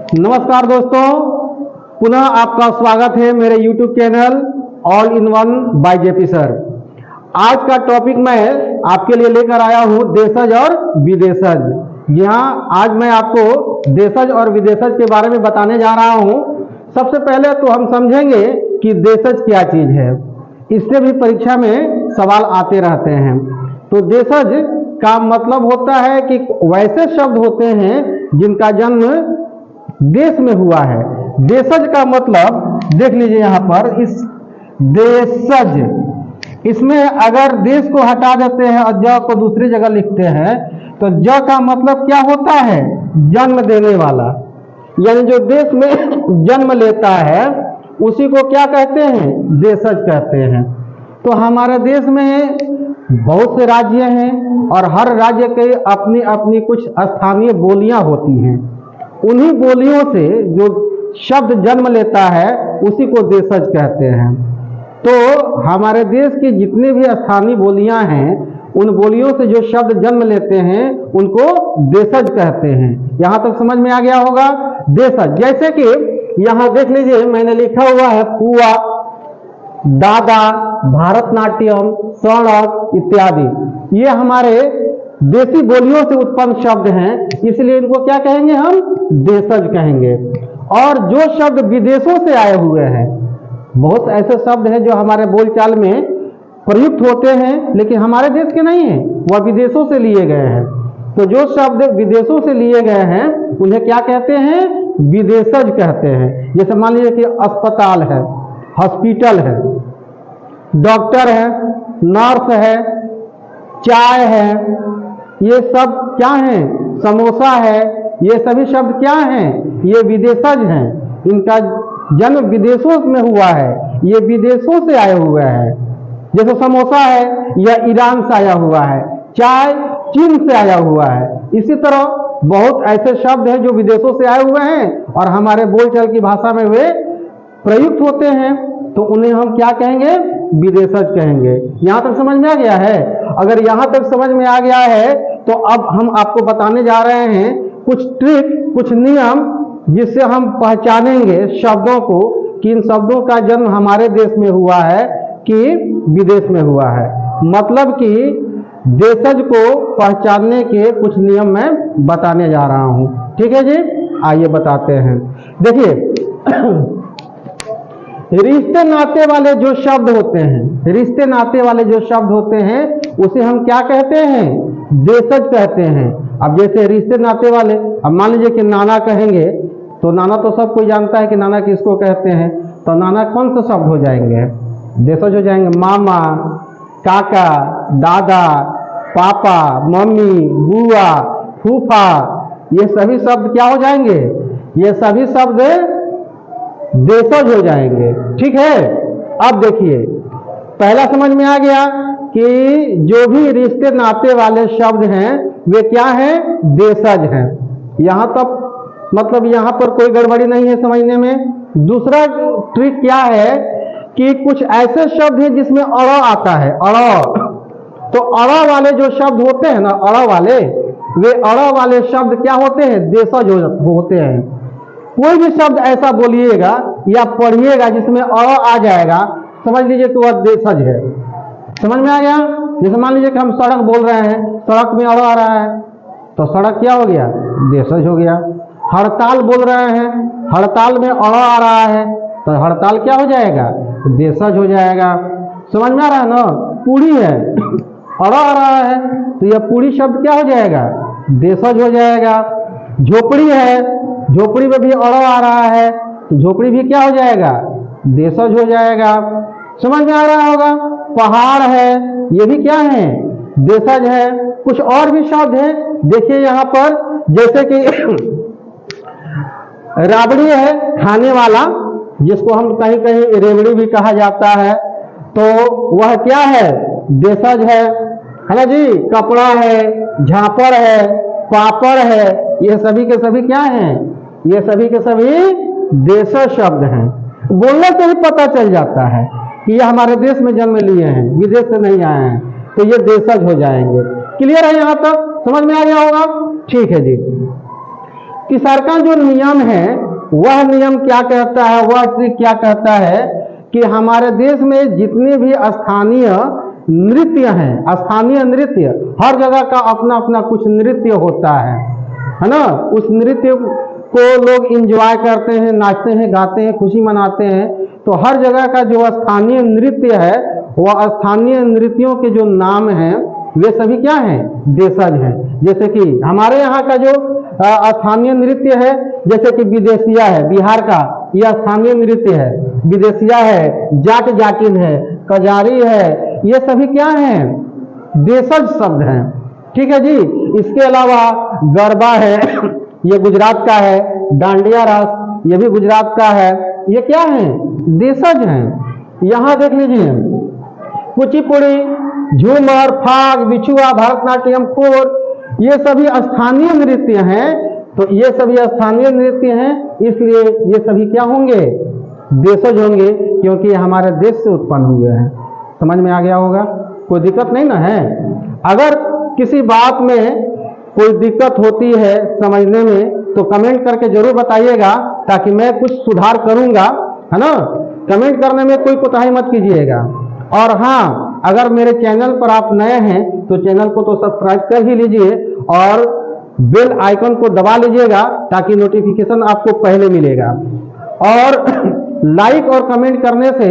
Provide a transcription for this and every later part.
नमस्कार दोस्तों, पुनः आपका स्वागत है मेरे YouTube channel all in one by JP sir. आज का टॉपिक मैं आपके लिए लेकर आया हूं देशज और विदेशज। यहाँ आज मैं आपको देशज और विदेशज के बारे में बताने जा रहा हूं। सबसे पहले तो हम समझेंगे कि देशज क्या चीज है। इससे भी परीक्षा में सवाल आते रहते हैं। तो देशज का मतलब होता है कि वैसे शब्द होते हैं जिनका जन्म देश में हुआ है। देशज का मतलब देख लीजिए यहाँ पर, इस देशज, इसमें अगर देश को हटा देते हैं और ज को दूसरी जगह लिखते हैं तो ज का मतलब क्या होता है? जन्म देने वाला। यानी जो देश में जन्म लेता है उसी को क्या कहते हैं? देशज कहते हैं। तो हमारे देश में बहुत से राज्य हैं और हर राज्य के अपनी अपनी कुछ स्थानीय बोलियां होती हैं। उन्हीं बोलियों से जो शब्द जन्म लेता है उसी को देशज कहते हैं। तो हमारे देश की जितनी भी स्थानीय बोलियां हैं उन बोलियों से जो शब्द जन्म लेते हैं उनको देशज कहते हैं। यहां तक समझ में आ गया होगा देशज। जैसे कि यहां देख लीजिए, मैंने लिखा हुआ है पुआ, दादा, भारतनाट्यम, सड़क इत्यादि। ये हमारे देसी बोलियों से उत्पन्न शब्द हैं, इसलिए इनको क्या कहेंगे? हम देशज कहेंगे। और जो शब्द विदेशों से आए हुए हैं, बहुत ऐसे शब्द हैं जो हमारे बोलचाल में प्रयुक्त होते हैं लेकिन हमारे देश के नहीं हैं, वह विदेशों से लिए गए हैं। तो जो शब्द विदेशों से लिए गए हैं उन्हें क्या कहते हैं? विदेशज कहते हैं। जैसे मान लीजिए कि अस्पताल है, हॉस्पिटल है, डॉक्टर है, नर्स है, चाय है, ये सब क्या हैं? समोसा है, ये सभी शब्द क्या हैं? ये विदेशज हैं। इनका जन्म विदेशों में हुआ है, ये विदेशों से आए हुए हैं। जैसे समोसा है यह ईरान से आया हुआ है, चाय चीन से आया हुआ है। इसी तरह बहुत ऐसे शब्द हैं जो विदेशों से आए हुए हैं और हमारे बोलचाल की भाषा में वे प्रयुक्त होते हैं, तो उन्हें हम क्या कहेंगे? विदेशज कहेंगे। यहां तक समझ में आ गया है? अगर यहां तक समझ में आ गया है तो अब हम आपको बताने जा रहे हैं कुछ ट्रिक, कुछ नियम, जिससे हम पहचानेंगे शब्दों को कि इन शब्दों का जन्म हमारे देश में हुआ है कि विदेश में हुआ है। मतलब कि देशज को पहचानने के कुछ नियम मैं बताने जा रहा हूं। ठीक है जी, आइए बताते हैं। देखिए, रिश्ते नाते वाले जो शब्द होते हैं, रिश्ते नाते वाले जो शब्द होते हैं उसे हम क्या कहते हैं? देशज कहते हैं। अब जैसे रिश्ते नाते वाले, अब मान लीजिए कि नाना कहेंगे तो नाना तो सब कोई जानता है कि नाना किसको कहते हैं, तो नाना कौन सा शब्द हो जाएंगे? देशज हो जाएंगे। मामा, काका, दादा, पापा, मम्मी, बुआ, फूफा, ये सभी शब्द क्या हो जाएंगे? ये सभी शब्द देशज हो जाएंगे। ठीक है। अब देखिए, पहला समझ में आ गया कि जो भी रिश्ते नाते वाले शब्द हैं वे क्या हैं? देशज हैं। यहां तक मतलब यहां पर कोई गड़बड़ी नहीं है समझने में। दूसरा ट्रिक क्या है कि कुछ ऐसे शब्द हैं जिसमें अड़ आता है, अड़। तो अड़ वाले जो शब्द होते हैं ना, अड़ वाले, वे अड़ वाले शब्द क्या होते हैं? देशज होते हैं। कोई भी शब्द ऐसा बोलिएगा या पढ़िएगा जिसमें अड़ आ जाएगा, समझ लीजिए कि वह देशज है। समझ में आ गया? जैसे मान लीजिए कि हम सड़क बोल रहे हैं, सड़क में अड़ आ रहा है तो सड़क क्या हो गया? देशज हो गया। हड़ताल बोल रहे हैं, हड़ताल में अड़ आ रहा है तो हड़ताल क्या हो जाएगा? देशज हो जाएगा। समझ में आ रहा है ना? पूरी है, अड़ आ रहा है तो यह पूरी शब्द क्या हो जाएगा? देशज हो जाएगा। झोपड़ी है, झोपड़ी में भी अड़ आ रहा है तो झोपड़ी भी क्या हो जाएगा? देशज हो जाएगा। समझ में आ रहा होगा? पहाड़ है, ये भी क्या है? देशज है। कुछ और भी शब्द हैं, देखिए यहाँ पर, जैसे कि राबड़ी है, खाने वाला, जिसको हम कहीं कहीं रेवड़ी भी कहा जाता है, तो वह क्या है? देशज है ना जी। कपड़ा है, झापड़ है, पापड़ है, ये सभी के सभी क्या हैं? ये सभी के सभी देशज शब्द हैं। बोलने से ही पता चल जाता है कि ये हमारे देश में जन्म लिए हैं, विदेश से नहीं आए हैं, तो ये देशज हो जाएंगे। क्लियर है? यहां तक समझ में आ गया होगा? ठीक है जी। तीसरा जो नियम है वह नियम क्या कहता है, वह ट्रिक क्या कहता है कि हमारे देश में जितने भी स्थानीय नृत्य हैं, स्थानीय नृत्य, हर जगह का अपना अपना कुछ नृत्य होता है ना। उस नृत्य को लोग एंजॉय करते हैं, नाचते हैं, गाते हैं, खुशी मनाते हैं। तो हर जगह का जो स्थानीय नृत्य है वह स्थानीय नृत्यों के जो नाम हैं वे सभी क्या हैं, देशज हैं। जैसे कि हमारे यहाँ का जो स्थानीय नृत्य है, जैसे कि विदेशिया है, बिहार का यह स्थानीय नृत्य है, विदेशिया है, जाट जाटिन है, कजारी है, ये सभी क्या हैं, देशज शब्द हैं। ठीक है जी। इसके अलावा गरबा है, ये गुजरात का है, डांडिया रास ये भी गुजरात का है, ये क्या है, देशज हैं। यहाँ देख लीजिए कुचिपुड़ी, झूमर, फाग, बिछुआ, भरतनाट्यम, खोर, ये सभी स्थानीय नृत्य हैं। तो ये सभी स्थानीय नृत्य हैं, इसलिए ये सभी क्या होंगे, देशज होंगे, क्योंकि हमारे देश से उत्पन्न हुए हैं। समझ में आ गया होगा, कोई दिक्कत नहीं ना है। अगर किसी बात में कोई दिक्कत होती है समझने में तो कमेंट करके जरूर बताइएगा, ताकि मैं कुछ सुधार करूंगा, है ना। कमेंट करने में कोई कोताही मत कीजिएगा। और हाँ, अगर मेरे चैनल पर आप नए हैं तो चैनल को तो सब्सक्राइब कर ही लीजिए और बेल आइकन को दबा लीजिएगा, ताकि नोटिफिकेशन आपको पहले मिलेगा। और लाइक और कमेंट करने से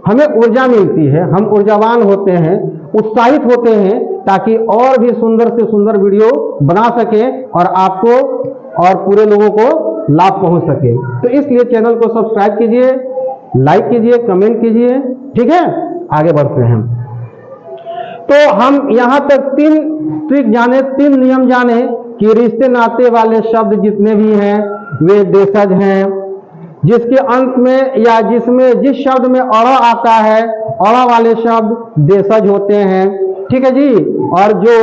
हमें ऊर्जा मिलती है, हम ऊर्जावान होते हैं, उत्साहित होते हैं, ताकि और भी सुंदर से सुंदर वीडियो बना सके और आपको और पूरे लोगों को लाभ पहुंच सके। तो इसलिए चैनल को सब्सक्राइब कीजिए, लाइक कीजिए, कमेंट कीजिए। ठीक है, आगे बढ़ते हैं। तो हम यहां तक 3 ट्रिक जाने, 3 नियम जाने कि रिश्ते नाते वाले शब्द जितने भी हैं वे देशज हैं। जिसके अंत में या जिसमें जिस शब्द में अड़ आता है, अड़ वाले शब्द देशज होते हैं। ठीक है जी। और जो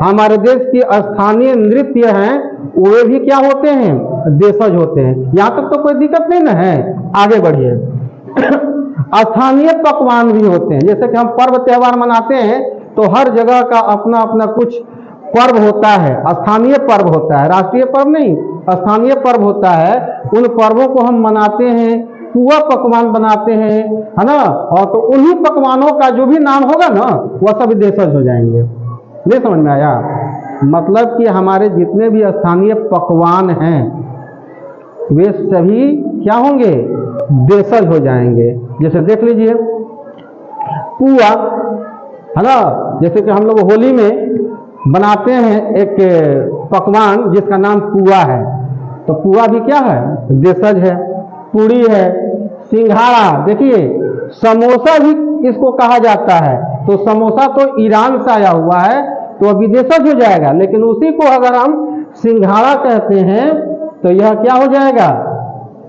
हमारे देश की स्थानीय नृत्य हैं वे भी क्या होते हैं, देशज होते हैं। यहां तक तो कोई दिक्कत नहीं ना है, आगे बढ़िए। स्थानीय पकवान भी होते हैं, जैसे कि हम पर्व त्योहार मनाते हैं तो हर जगह का अपना अपना कुछ पर्व होता है, स्थानीय पर्व होता है, राष्ट्रीय पर्व नहीं, स्थानीय पर्व होता है। उन पर्वों को हम मनाते हैं, पुआ पकवान बनाते हैं, है ना। और तो उन्हीं पकवानों का जो भी नाम होगा ना वह सभी देशज हो जाएंगे। नहीं समझ में आया, मतलब कि हमारे जितने भी स्थानीय पकवान हैं वे सभी क्या होंगे, देशज हो जाएंगे। जैसे देख लीजिए पुआ, है ना, जैसे कि हम लोग होली में बनाते हैं एक पकवान जिसका नाम पुआ है, तो पुआ भी क्या है, देशज है। पूड़ी है, सिंघाड़ा, देखिए समोसा भी इसको कहा जाता है, तो समोसा तो ईरान से आया हुआ है तो अभी देशज हो जाएगा। लेकिन उसी को अगर हम सिंघाड़ा कहते हैं तो यह क्या हो जाएगा,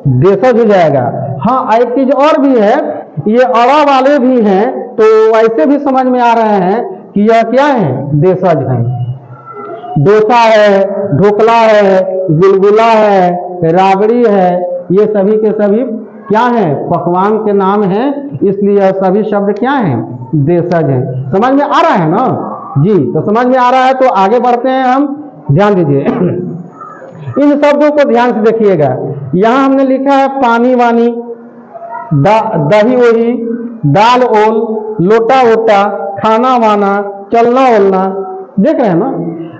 देशज हो जाएगा। हाँ, एक चीज और भी है, ये अड़ा वाले भी हैं, तो ऐसे भी समझ में आ रहे हैं कि यह क्या है, देशज हैं। डोसा है, ढोकला है, गुलगुला है, राबड़ी है, ये सभी के सभी क्या हैं, पकवान के नाम हैं, इसलिए यह सभी शब्द क्या हैं, देशज हैं। समझ में आ रहा है ना जी। तो समझ में आ रहा है तो आगे बढ़ते हैं हम, ध्यान दीजिए। इन शब्दों को ध्यान से देखिएगा। यहां हमने लिखा है पानी वानी, दही वही, दाल ओल, लोटा ओटा, खाना वाना, चलना ओलना। देख रहे हैं ना,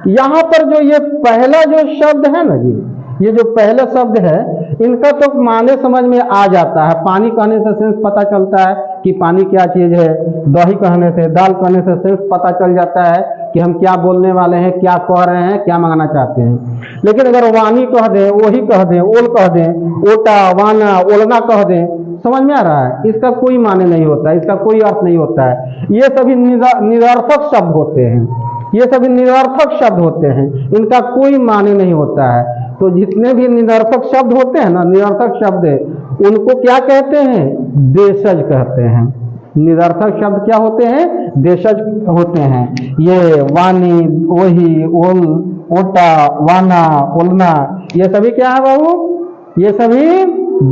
यहां पर जो ये पहला जो शब्द है ना जी, ये जो पहला शब्द है इनका तो माने समझ में आ जाता है। पानी कहने से सेंस पता चलता है कि पानी क्या चीज है, दही कहने से, दाल कहने से सेंस पता चल जाता है कि हम क्या बोलने वाले हैं, क्या कह रहे हैं, क्या मंगाना चाहते हैं। लेकिन अगर वानी कह दें, वही कह दें, ओल कह दें, ओटा, वाना, ओलना कह दें, समझ में आ रहा है, इसका कोई माने नहीं होता, इसका कोई अर्थ नहीं होता है। ये सभी निरर्थक शब्द होते हैं, ये सभी निरर्थक शब्द होते हैं, इनका कोई माने नहीं होता है। तो जितने भी निरर्थक शब्द होते हैं ना, निरर्थक शब्द उनको क्या कहते हैं, देशज कहते हैं। निरर्थक शब्द क्या होते हैं, देशज होते हैं। ये वानी, वही, ओल, ओटा, वाना, ओलना, ये सभी क्या है बाबू, ये सभी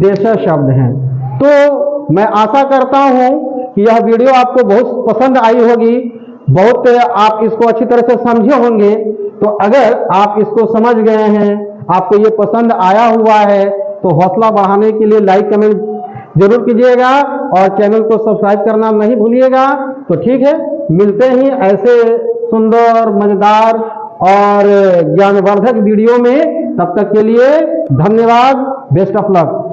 देशज शब्द हैं। तो मैं आशा करता हूं कि यह वीडियो आपको बहुत पसंद आई होगी, बहुत आप इसको अच्छी तरह से समझे होंगे। तो अगर आप इसको समझ गए हैं आपको ये पसंद आया हुआ है तो हौसला बढ़ाने के लिए लाइक कमेंट जरूर कीजिएगा और चैनल को सब्सक्राइब करना नहीं भूलिएगा। तो ठीक है, मिलते हैं ऐसे सुंदर, मजेदार और ज्ञानवर्धक वीडियो में। तब तक के लिए धन्यवाद। Best of luck.